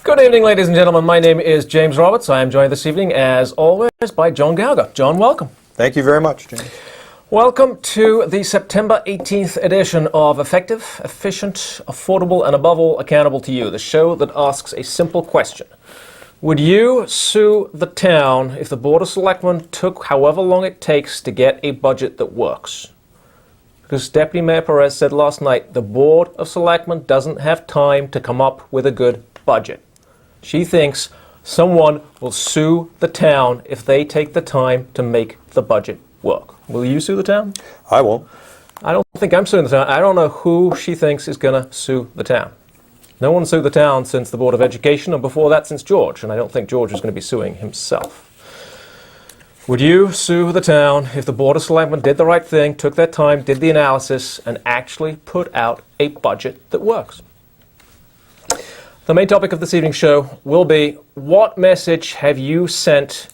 Good evening, ladies and gentlemen. My name is James Roberts. I am joined this evening, as always, by John Gauger. John, welcome. Thank you very much, James. Welcome to the September 18th edition of Effective, Efficient, Affordable, and above all, Accountable to You, the show that asks a simple question. Would you sue the town if the Board of Selectmen took however long it takes to get a budget that works? Because Deputy Mayor Perez said last night the Board of Selectmen doesn't have time to come up with a good budget. She thinks someone will sue the town if they take the time to make the budget work. Will you sue the town? I will. I don't think I'm suing the town. I don't know who she thinks is going to sue the town. No one sued the town since the Board of Education, and before that since George, and I don't think George is going to be suing himself. Would you sue the town if the Board of Selectmen did the right thing, took their time, did the analysis, and actually put out a budget that works? The main topic of this evening's show will be, what message have you sent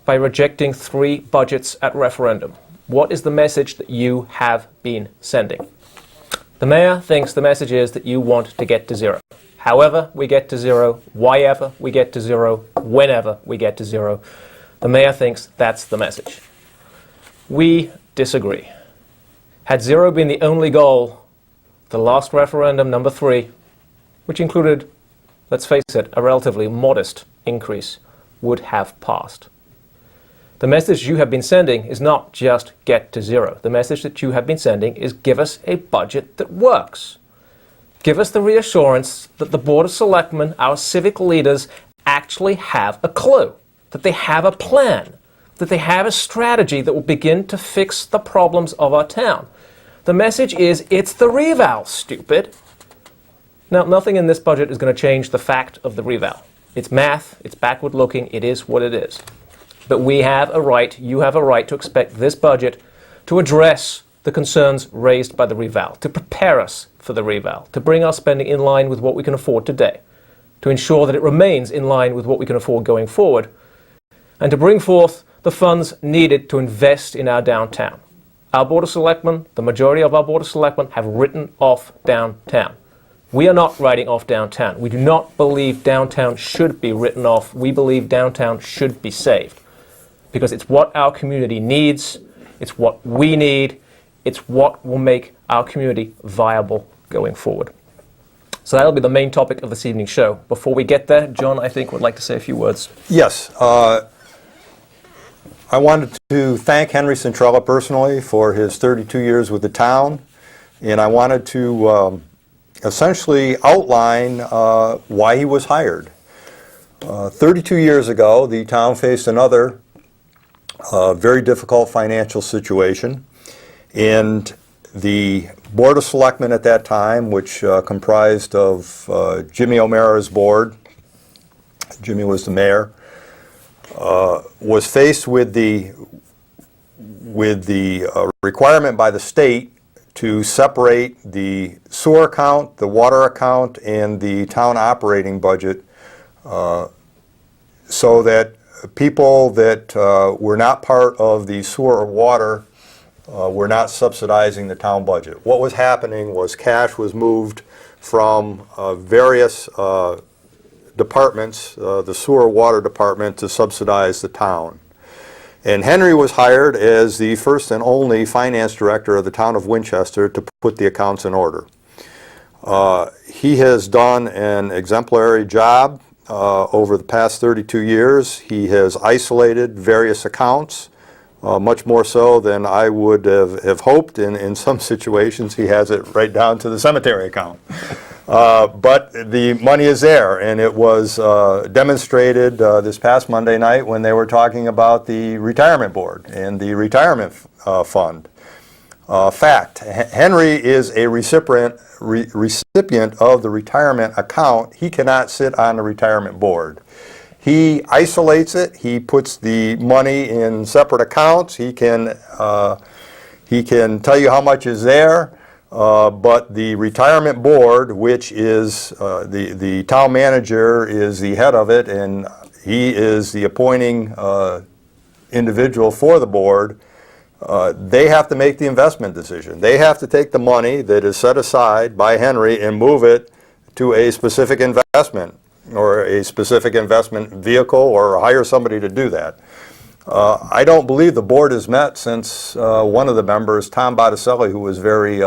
by rejecting 3 budgets at referendum? What is the message that you have been sending? The mayor thinks the message is that you want to get to zero. However we get to zero, why ever we get to zero, whenever we get to zero, the mayor thinks that's the message. We disagree. Had zero been the only goal, the last referendum, number 3, which included, let's face it, a relatively modest increase, would have passed. The message you have been sending is not just get to zero. The message that you have been sending is give us a budget that works. Give us the reassurance that the Board of Selectmen, our civic leaders, actually have a clue, that they have a plan, that they have a strategy that will begin to fix the problems of our town. The message is, it's the reval, stupid. Now, nothing in this budget is going to change the fact of the reval. It's math, it's backward looking, it is what it is. But we have a right, you have a right to expect this budget to address the concerns raised by the reval, to prepare us for the reval, to bring our spending in line with what we can afford today, to ensure that it remains in line with what we can afford going forward, and to bring forth the funds needed to invest in our downtown. Our Board of Selectmen, the majority of our Board of Selectmen, have written off downtown. We are not writing off downtown. We do not believe downtown should be written off. We believe downtown should be saved. Because it's what our community needs, it's what we need, it's what will make our community viable going forward. So that'll be the main topic of this evening's show. Before we get there, John, I think, would like to say a few words. Yes. I wanted to thank Henry Centrella personally for his 32 years with the town, and I wanted to essentially outline why he was hired. 32 years ago, the town faced another very difficult financial situation, and the Board of Selectmen at that time, which comprised of Jimmy O'Mara's board, Jimmy was the mayor, was faced with the requirement by the state to separate the sewer account, the water account, and the town operating budget so that people that were not part of the sewer or water were not subsidizing the town budget. What was happening was cash was moved from various departments, the sewer water department, to subsidize the town. And Henry was hired as the first and only finance director of the town of Winchester to put the accounts in order. He has done an exemplary job over the past 32 years. He has isolated various accounts, much more so than I would have hoped. In some situations, he has it right down to the cemetery account. But the money is there, and it was demonstrated this past Monday night when they were talking about the retirement board and the retirement fund. Fact, Henry is a recipient of the retirement account. He cannot sit on the retirement board. He isolates it. He puts the money in separate accounts. He can tell you how much is there. But the retirement board, which is the town manager is the head of it, and he is the appointing individual for the board, they have to make the investment decision. They have to take the money that is set aside by Henry and move it to a specific investment. or a specific investment vehicle or hire somebody to do that. I don't believe the board has met since one of the members, Tom Botticelli, who was very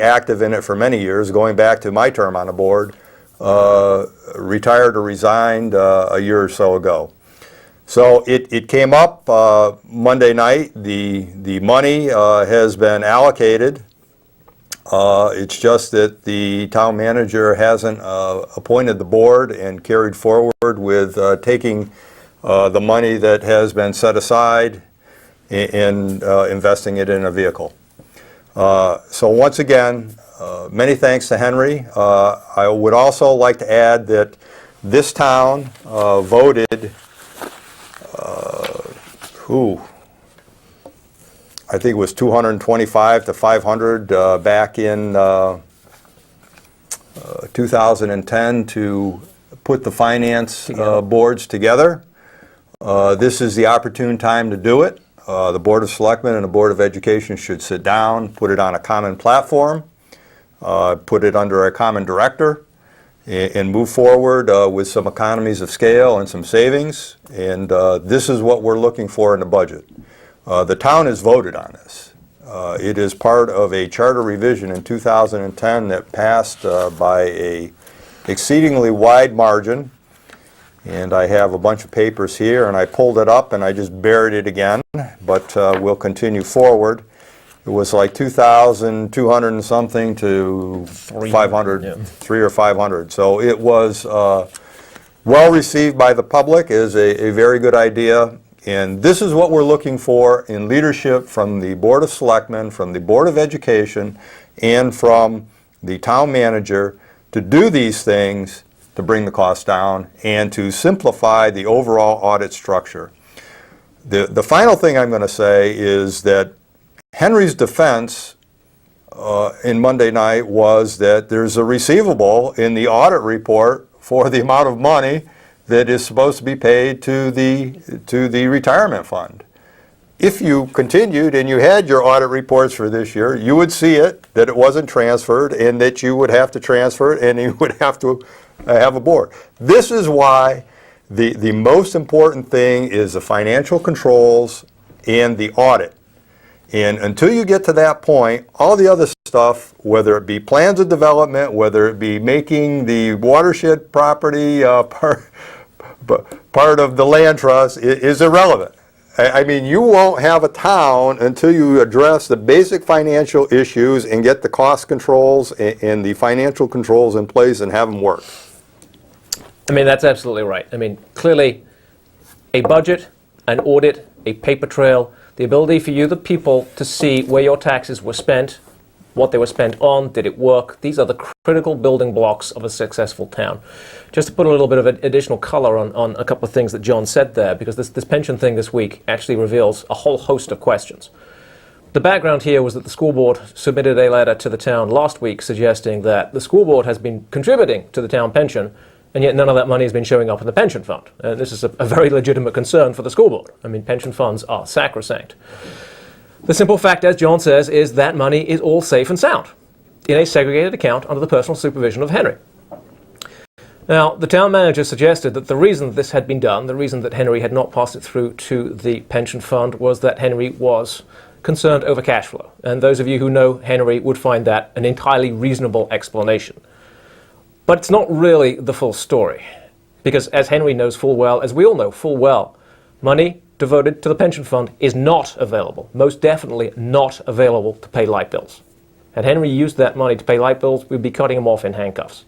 active in it for many years, going back to my term on the board, retired or resigned a year or so ago. So it came up Monday night. The money has been allocated. It's just that the town manager hasn't appointed the board and carried forward with taking the money that has been set aside and investing it in a vehicle. So once again, many thanks to Henry. I would also like to add that this town voted, I think it was 225 to 500 back in 2010 to put the finance boards together. This is the opportune time to do it. The Board of Selectmen and the Board of Education should sit down, put it on a common platform, put it under a common director, and move forward with some economies of scale and some savings. And this is what we're looking for in the budget. The town has voted on this. It is part of a charter revision in 2010 that passed by a exceedingly wide margin. And I have a bunch of papers here, and I pulled it up and I just buried it again, but we'll continue forward. It was like 2,200 and something to 500, yeah. 300 or 500. So it was well received by the public, is a very good idea. And this is what we're looking for in leadership from the Board of Selectmen, from the Board of Education, and from the town manager to do these things to bring the cost down and to simplify the overall audit structure. The final thing I'm going to say is that Henry's defense in Monday night was that there's a receivable in the audit report for the amount of money that is supposed to be paid to the retirement fund. If you continued and you had your audit reports for this year, you would see it, that it wasn't transferred, and that you would have to transfer it, and you would have to have a board. This is why the most important thing is the financial controls and the audit. And until you get to that point, all the other stuff, whether it be plans of development, whether it be making the watershed property part of the land trust, is irrelevant. I mean, you won't have a town until you address the basic financial issues and get the cost controls and the financial controls in place and have them work. I mean, that's absolutely right. I mean, clearly, a budget, an audit, a paper trail, the ability for you, the people, to see where your taxes were spent, what they were spent on, did it work? These are the critical building blocks of a successful town. Just to put a little bit of additional color on a couple of things that John said there, because this pension thing this week actually reveals a whole host of questions. The background here was that the school board submitted a letter to the town last week suggesting that the school board has been contributing to the town pension, and yet none of that money has been showing up in the pension fund. And this is a very legitimate concern for the school board. I mean, pension funds are sacrosanct. The simple fact, as John says, is that money is all safe and sound in a segregated account under the personal supervision of Henry. Now, the town manager suggested that the reason this had been done, the reason that Henry had not passed it through to the pension fund, was that Henry was concerned over cash flow. And those of you who know Henry would find that an entirely reasonable explanation. But it's not really the full story, because as Henry knows full well, as we all know full well, money devoted to the pension fund is not available, most definitely not available to pay light bills. Had Henry used that money to pay light bills, we'd be cutting him off in handcuffs.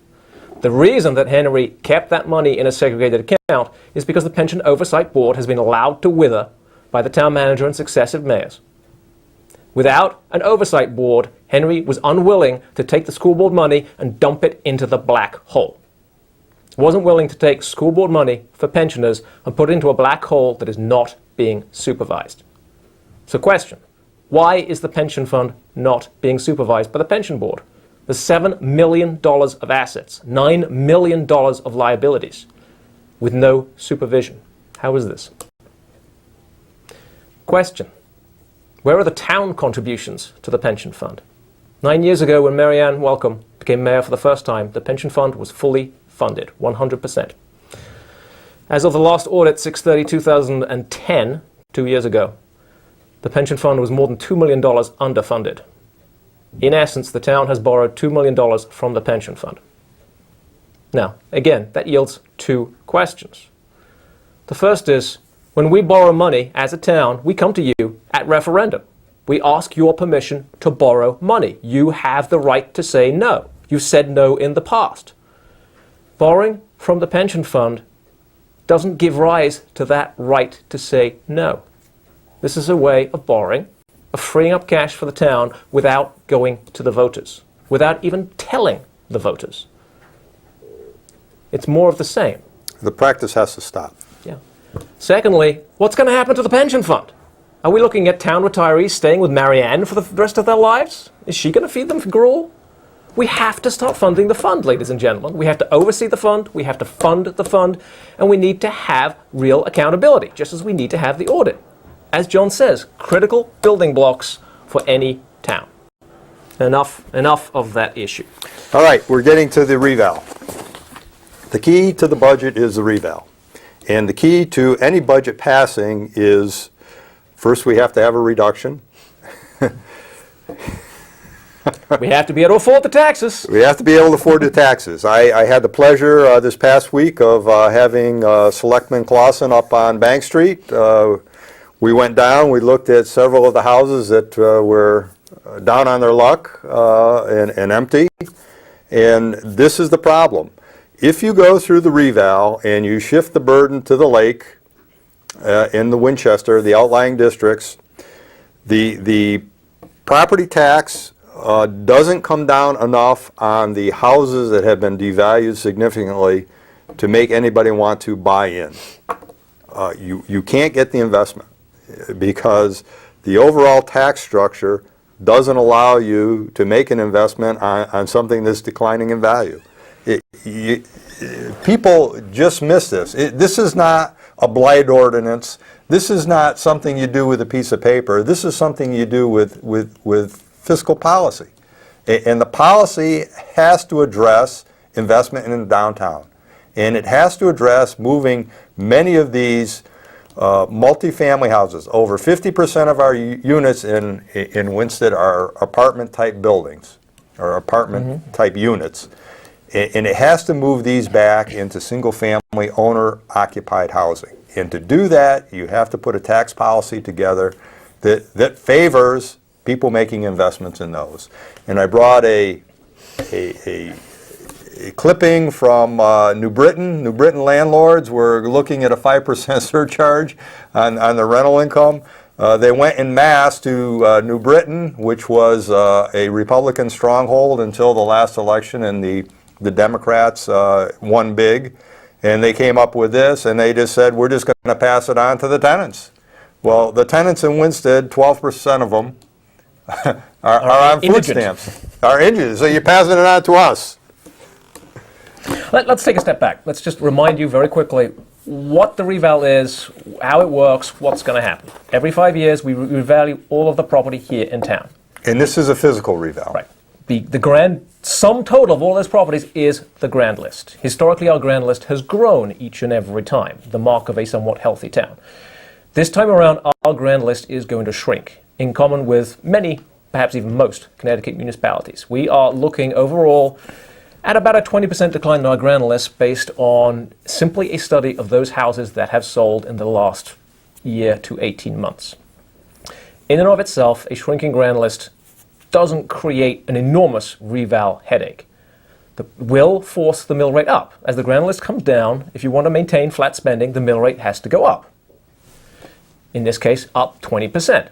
The reason that Henry kept that money in a segregated account is because the Pension Oversight Board has been allowed to wither by the town manager and successive mayors. Without an oversight board, Henry was unwilling to take the school board money and dump it into the black hole. He wasn't willing to take school board money for pensioners and put it into a black hole that is not being supervised. So question, why is the pension fund not being supervised by the pension board? There's $7 million of assets, $9 million of liabilities with no supervision. How is this? Question, where are the town contributions to the pension fund? 9 years ago, when Marianne Welcome became mayor for the first time, the pension fund was fully funded, 100%. As of the last audit, 6/30/2010, 2 years ago, the pension fund was more than $2 million underfunded. In essence, the town has borrowed $2 million from the pension fund. Now, again, that yields two questions. The first is, when we borrow money as a town, we come to you at referendum. We ask your permission to borrow money. You have the right to say no. You've said no in the past. Borrowing from the pension fund doesn't give rise to that right to say no. This is a way of borrowing, of freeing up cash for the town without going to the voters, without even telling the voters. It's more of the same. The practice has to stop. Yeah. Secondly, what's going to happen to the pension fund? Are we looking at town retirees staying with Marianne for the rest of their lives? Is she going to feed them for gruel? We have to start funding the fund, ladies and gentlemen. We have to oversee the fund, we have to fund the fund, and we need to have real accountability, just as we need to have the audit. As John says, critical building blocks for any town. Enough of that issue. All right, we're getting to the reval. The key to the budget is the reval. And the key to any budget passing is, first we have to have a reduction. We have to be able to afford the taxes. We have to be able to afford the taxes. I had the pleasure this past week of having Selectman Clausen up on Bank Street. We went down, we looked at several of the houses that were down on their luck and empty. And this is the problem. If you go through the reval and you shift the burden to the lake in the Winchester, the outlying districts, the property tax doesn't come down enough on the houses that have been devalued significantly to make anybody want to buy in. You can't get the investment because the overall tax structure doesn't allow you to make an investment on something that's declining in value. People just miss this. This is not a blight ordinance. This is not something you do with a piece of paper. This is something you do with fiscal policy. And the policy has to address investment in the downtown. And it has to address moving many of these multifamily houses. Over 50% of our units in Winsted are apartment-type buildings or apartment-type units. And it has to move these back into single-family owner-occupied housing. And to do that, you have to put a tax policy together that favors people making investments in those. And I brought a clipping from New Britain. New Britain landlords were looking at a 5% surcharge on the rental income. They went en masse to New Britain, which was a Republican stronghold until the last election, and the Democrats won big. And they came up with this, and they just said, we're just going to pass it on to the tenants. Well, the tenants in Winsted, 12% of them are on food stamps. Are indigent. So you're passing it on to us. Let's take a step back. Let's just remind you very quickly what the reval is, how it works, what's going to happen. Every 5 years, we revalue all of the property here in town. And this is a physical reval. Right. The grand sum total of all those properties is the grand list. Historically, our grand list has grown each and every time, the mark of a somewhat healthy town. This time around, our grand list is going to shrink, in common with many, perhaps even most, Connecticut municipalities. We are looking overall at about a 20% decline in our grand list based on simply a study of those houses that have sold in the last year to 18 months. In and of itself, a shrinking grand list doesn't create an enormous reval headache. It will force the mill rate up. As the grand list comes down, if you want to maintain flat spending, the mill rate has to go up. In this case, up 20%.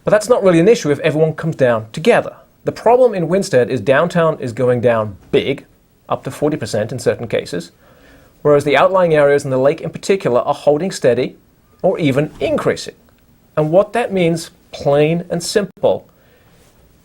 But that's not really an issue if everyone comes down together. The problem in Winsted is downtown is going down big, up to 40% in certain cases, whereas the outlying areas and the lake in particular are holding steady or even increasing. And what that means, plain and simple,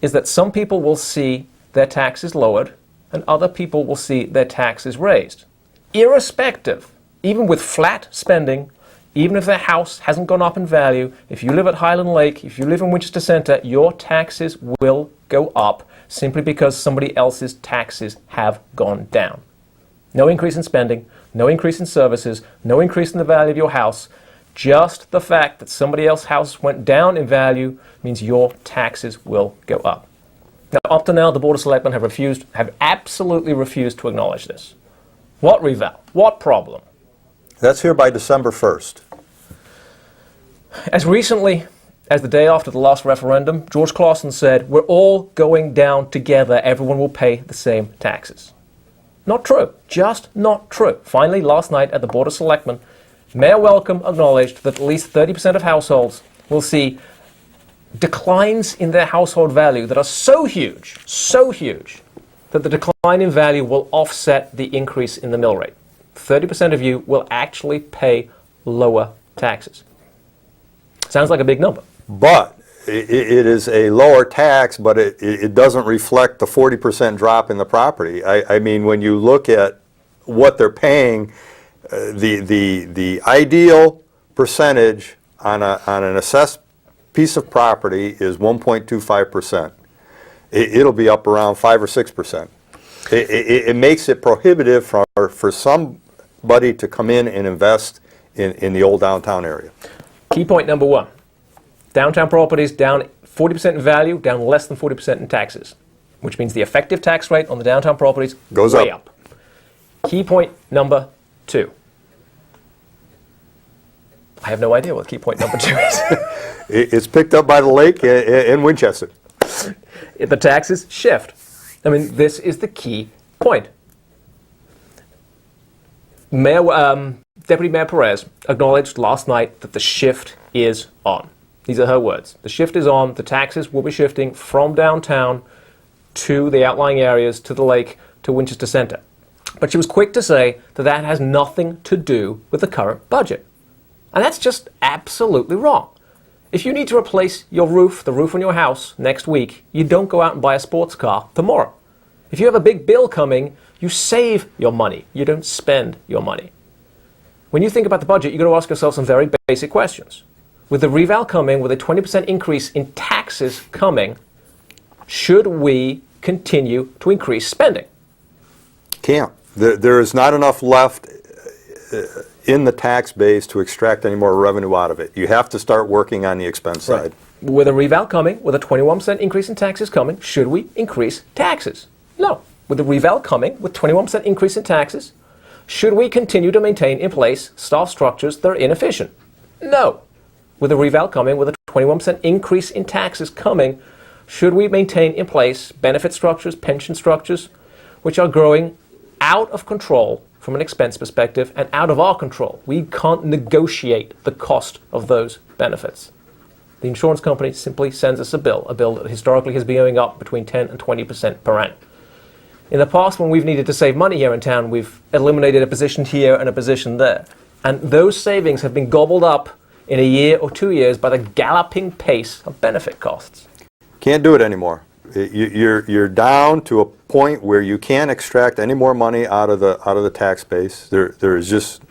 is that some people will see their taxes lowered and other people will see their taxes raised. Irrespective, even with flat spending, even if their house hasn't gone up in value, if you live at Highland Lake, if you live in Winchester Center, your taxes will go up simply because somebody else's taxes have gone down. No increase in spending, no increase in services, no increase in the value of your house. Just the fact that somebody else's house went down in value means your taxes will go up. Now, up to now, the Board of Selectmen have absolutely refused to acknowledge this. What reval? What problem? That's here by December 1st. As recently as the day after the last referendum, George Clausen said, "We're all going down together. Everyone will pay the same taxes." Not true. Just not true. Finally, last night at the Board of Selectmen, Mayor Welcome acknowledged that at least 30% of households will see declines in their household value that are so huge, that the decline in value will offset the increase in the mill rate. 30% of you will actually pay lower taxes. Sounds like a big number. But it is a lower tax, but it doesn't reflect the 40% drop in the property. I mean, when you look at what they're paying, the ideal percentage on an assessed piece of property is 1.25%. It'll be up around 5 or 6%. It makes it prohibitive for somebody to come in and invest in the old downtown area. Key point number one. Downtown properties down 40% in value, down less than 40% in taxes, which means the effective tax rate on the downtown properties goes way up. Key point number two. I have no idea what key point number two is. It's picked up by the lake in Winchester. The taxes shift. I mean, this is the key point. Deputy Mayor Perez acknowledged last night that the shift is on. These are her words. The shift is on. The taxes will be shifting from downtown to the outlying areas, to the lake, to Winchester Center. But she was quick to say that that has nothing to do with the current budget. And that's just absolutely wrong. If you need to replace your roof, the roof on your house, next week, you don't go out and buy a sports car tomorrow. If you have a big bill coming, you save your money. You don't spend your money. When you think about the budget, you've got to ask yourself some very basic questions. With the reval coming, with a 20% increase in taxes coming, should we continue to increase spending? Can't. There is not enough left in the tax base to extract any more revenue out of it. You have to start working on the expense side. With a reval coming, with a 21% increase in taxes coming, should we increase taxes? No. With the reval coming, with 21% increase in taxes, should we continue to maintain in place staff structures that are inefficient? No. With the reval coming, with a 21% increase in taxes coming, should we maintain in place benefit structures, pension structures, which are growing out of control from an expense perspective and out of our control? We can't negotiate the cost of those benefits. The insurance company simply sends us a bill that historically has been going up between 10 and 20% per annum. In the past, when we've needed to save money here in town, we've eliminated a position here and a position there. And those savings have been gobbled up in a year or 2 years by the galloping pace of benefit costs. Can't do it anymore. You're down to a point where you can't extract any more money out of the tax base. There is just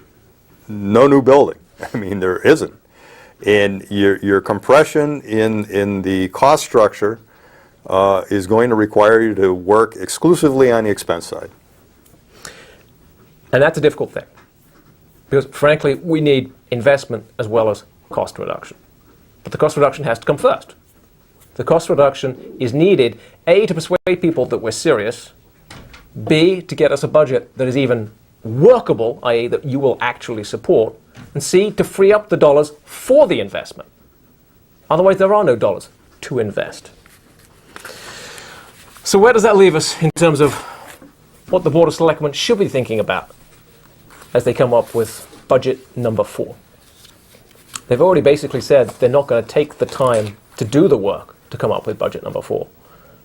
no new building. I mean, there isn't. And your compression in the cost structure is going to require you to work exclusively on the expense side. And that's a difficult thing. Because frankly, we need investment as well as cost reduction. But the cost reduction has to come first. The cost reduction is needed, A, to persuade people that we're serious, B, to get us a budget that is even workable, i.e. that you will actually support, and C, to free up the dollars for the investment. Otherwise, there are no dollars to invest. So where does that leave us in terms of what the Board of Selectmen should be thinking about as they come up with budget number 4? They've already basically said they're not going to take the time to do the work to come up with budget number 4.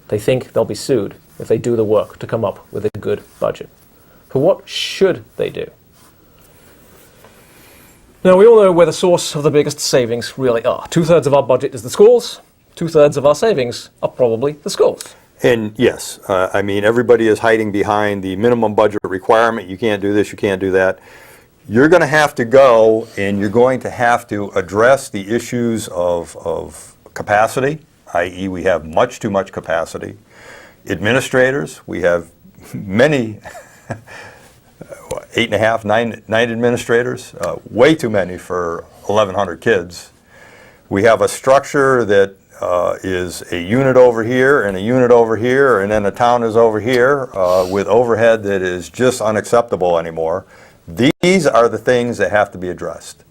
They think they'll be sued if they do the work to come up with a good budget. So what should they do? Now, we all know where the source of the biggest savings really are. 2/3 of our budget is the schools. 2/3 of our savings are probably the schools. And yes, I mean, everybody is hiding behind the minimum budget requirement. You can't do this, you can't do that. You're going to have to go and you're going to have to address the issues of capacity, i.e. we have much too much capacity. Administrators, we have many 8.5, 9 administrators, way too many for 1,100 kids. We have a structure that is a unit over here and a unit over here, and then the town is over here with overhead that is just unacceptable anymore. These are the things that have to be addressed.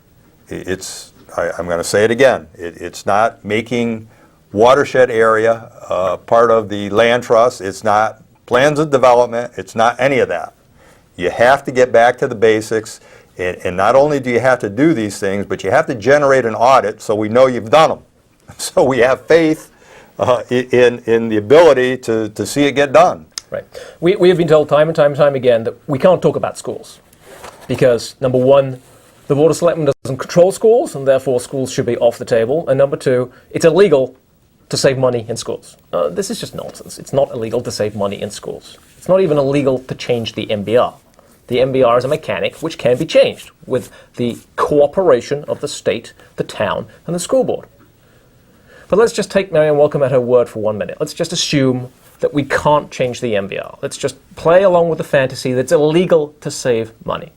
I'm going to say it again, it's not making watershed area part of the land trust, it's not plans of development, it's not any of that. You have to get back to the basics, and not only do you have to do these things, but you have to generate an audit so we know you've done them. So we have faith in the ability to see it get done. Right. We have been told time and time again that we can't talk about schools because, number one, the Board of Selectmen doesn't control schools, and therefore schools should be off the table. And number two, it's illegal to save money in schools. This is just nonsense. It's not illegal to save money in schools. It's not even illegal to change the MBR. The MBR is a mechanic which can be changed with the cooperation of the state, the town, and the school board. But let's just take Marianne Welcome at her word for 1 minute. Let's just assume that we can't change the MBR. Let's just play along with the fantasy that it's illegal to save money.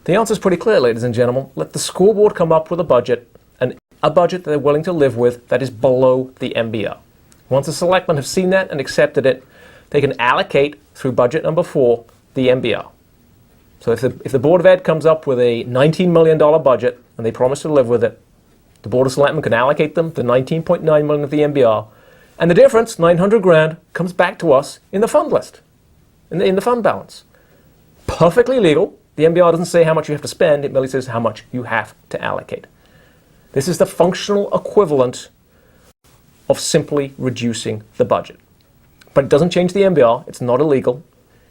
The answer is pretty clear, ladies and gentlemen. Let the school board come up with a budget that they're willing to live with that is below the MBR. Once the selectmen have seen that and accepted it, they can allocate through budget number 4 the MBR. So if the Board of Ed comes up with a $19 million budget and they promise to live with it, the Board of Selectmen can allocate them the $19.9 million of the MBR, and the difference, 900 grand, comes back to us in the fund list, in the fund balance. Perfectly legal. The MBR doesn't say how much you have to spend, it merely says how much you have to allocate. This is the functional equivalent of simply reducing the budget. But it doesn't change the MBR, it's not illegal.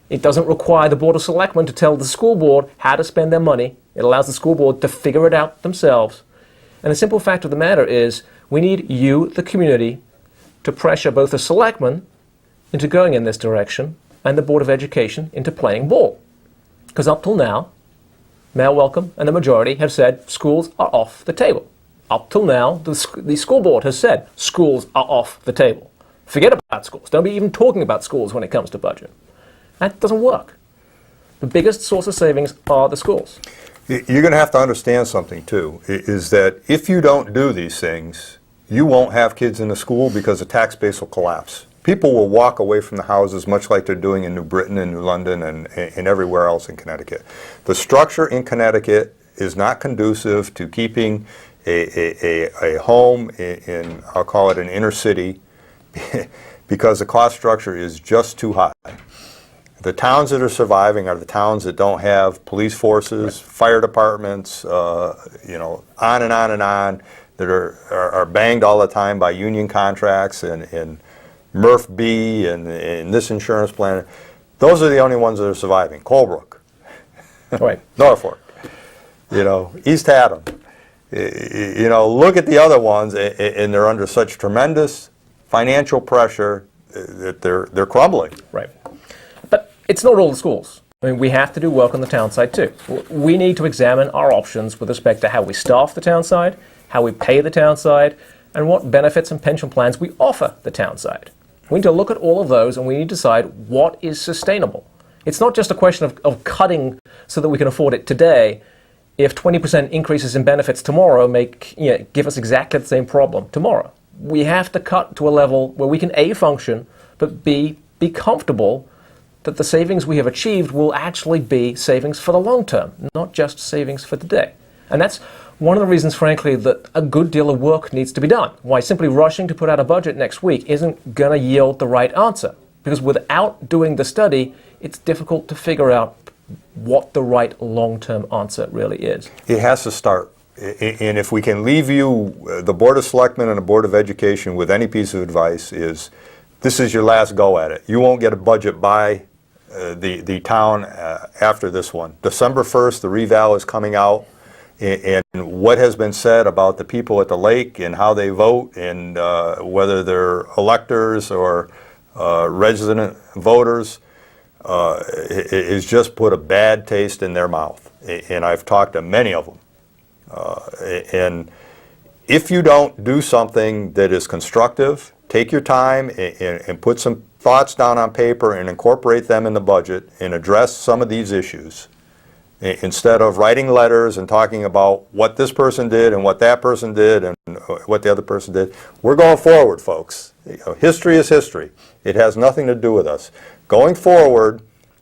It doesn't require the Board of Selectmen to tell the school board how to spend their money. It allows the school board to figure it out themselves. And the simple fact of the matter is, we need you, the community, to pressure both the selectmen into going in this direction and the Board of Education into playing ball. Because up till now, Mayor Welcome and the majority have said schools are off the table. Up till now, the school board has said schools are off the table. Forget about schools. Don't be even talking about schools when it comes to budget. That doesn't work. The biggest source of savings are the schools. You're going to have to understand something too, is that if you don't do these things, you won't have kids in the school because the tax base will collapse. People will walk away from the houses much like they're doing in New Britain and New London and everywhere else in Connecticut. The structure in Connecticut is not conducive to keeping a home in, I'll call it an inner city, because the cost structure is just too high. The towns that are surviving are the towns that don't have police forces, fire departments, on and on and on, that are banged all the time by union contracts and Murph B and this insurance plan. Those are the only ones that are surviving. Colebrook, Right. Norfolk, East Haddam. Look at the other ones, and they're under such tremendous financial pressure that they're crumbling. Right. But it's not all the schools. I mean, we have to do work on the town side too. We need to examine our options with respect to how we staff the town side, how we pay the town side, and what benefits and pension plans we offer the town side. We need to look at all of those, and we need to decide what is sustainable. It's not just a question of cutting so that we can afford it today. If 20% increases in benefits tomorrow give us exactly the same problem tomorrow. We have to cut to a level where we can A, function, but B, be comfortable that the savings we have achieved will actually be savings for the long term, not just savings for today. And that's one of the reasons, frankly, that a good deal of work needs to be done. Why simply rushing to put out a budget next week isn't going to yield the right answer. Because without doing the study, it's difficult to figure out what the right long-term answer really is. It has to start. And if we can leave you, the Board of Selectmen and the Board of Education, with any piece of advice, is this is your last go at it. You won't get a budget by the town after this one. December 1st, the reval is coming out, and what has been said about the people at the lake and how they vote, and whether they're electors or resident voters, has just put a bad taste in their mouth. And I've talked to many of them. And if you don't do something that is constructive, take your time and put some thoughts down on paper and incorporate them in the budget and address some of these issues, instead of writing letters and talking about what this person did and what that person did and what the other person did. We're going forward, folks. History is history. It has nothing to do with us. Going forward,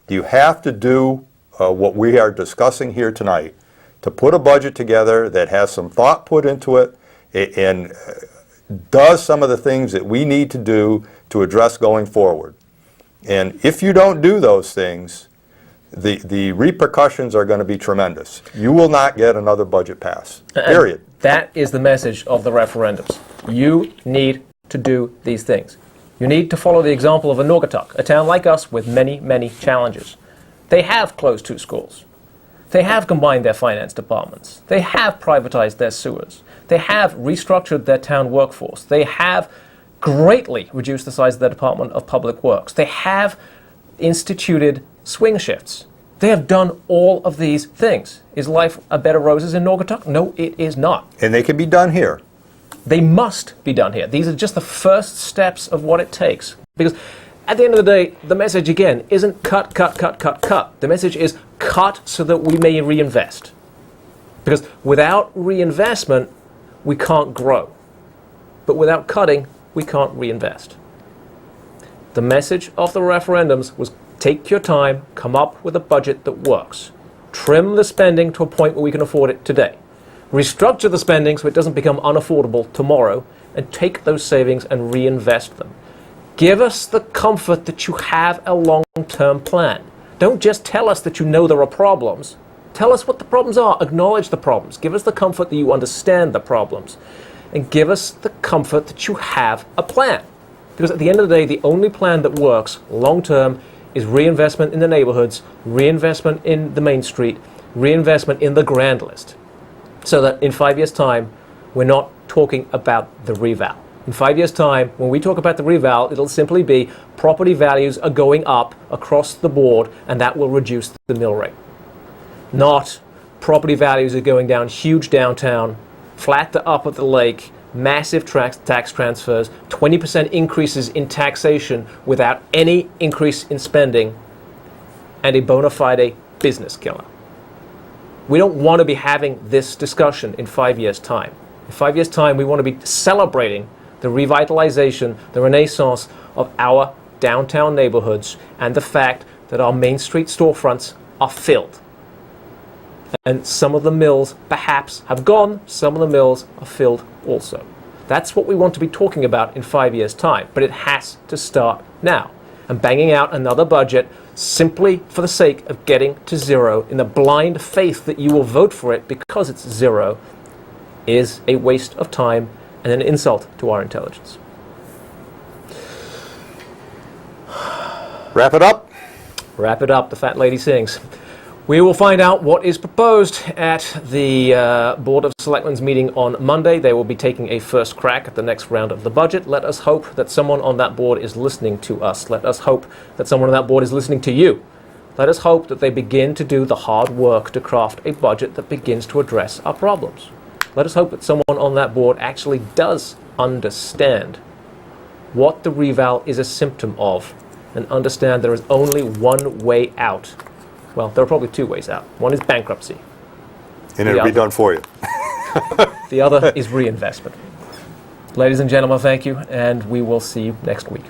you have to do what we are discussing here tonight, to put a budget together that has some thought put into it and does some of the things that we need to do to address going forward. And if you don't do those things, the repercussions are going to be tremendous. You will not get another budget pass, period. That is the message of the referendums. You need to do these things. You need to follow the example of Naugatuck, a town like us with many, many challenges. They have closed 2 schools. They have combined their finance departments. They have privatized their sewers. They have restructured their town workforce. They have greatly reduced the size of their Department of Public Works. They have instituted swing shifts. They have done all of these things. Is life a bed of roses in Naugatuck? No, it is not. And they can be done here. They must be done here. These are just the first steps of what it takes. Because at the end of the day, the message again isn't cut, cut, cut, cut, cut. The message is cut so that we may reinvest. Because without reinvestment, we can't grow. But without cutting, we can't reinvest. The message of the referendums was take your time, come up with a budget that works. Trim the spending to a point where we can afford it today. Restructure the spending so it doesn't become unaffordable tomorrow, and take those savings and reinvest them. Give us the comfort that you have a long-term plan. Don't just tell us that you know there are problems. Tell us what the problems are. Acknowledge the problems. Give us the comfort that you understand the problems. And give us the comfort that you have a plan. Because at the end of the day, the only plan that works long-term is reinvestment in the neighborhoods, reinvestment in the Main Street, reinvestment in the grand list. So that in 5 years' time, we're not talking about the reval. In 5 years' time, when we talk about the reval, it'll simply be property values are going up across the board, and that will reduce the mill rate. Not property values are going down huge downtown, flat to up at the lake, massive tax transfers, 20% increases in taxation without any increase in spending, and a bona fide business killer. We don't want to be having this discussion in 5 years' time. In 5 years' time, we want to be celebrating the revitalization, the renaissance of our downtown neighborhoods, and the fact that our Main Street storefronts are filled. And some of the mills perhaps have gone, some of the mills are filled also. That's what we want to be talking about in 5 years' time, but it has to start now. And banging out another budget simply for the sake of getting to zero in the blind faith that you will vote for it because it's zero is a waste of time and an insult to our intelligence. Wrap it up. Wrap it up, the fat lady sings. We will find out what is proposed at the Board of Selectmen's meeting on Monday. They will be taking a first crack at the next round of the budget. Let us hope that someone on that board is listening to us. Let us hope that someone on that board is listening to you. Let us hope that they begin to do the hard work to craft a budget that begins to address our problems. Let us hope that someone on that board actually does understand what the reval is a symptom of and understand there is only one way out. Well, there are probably 2 ways out. One is bankruptcy. And it'll be done for you. The other is reinvestment. Ladies and gentlemen, thank you, and we will see you next week.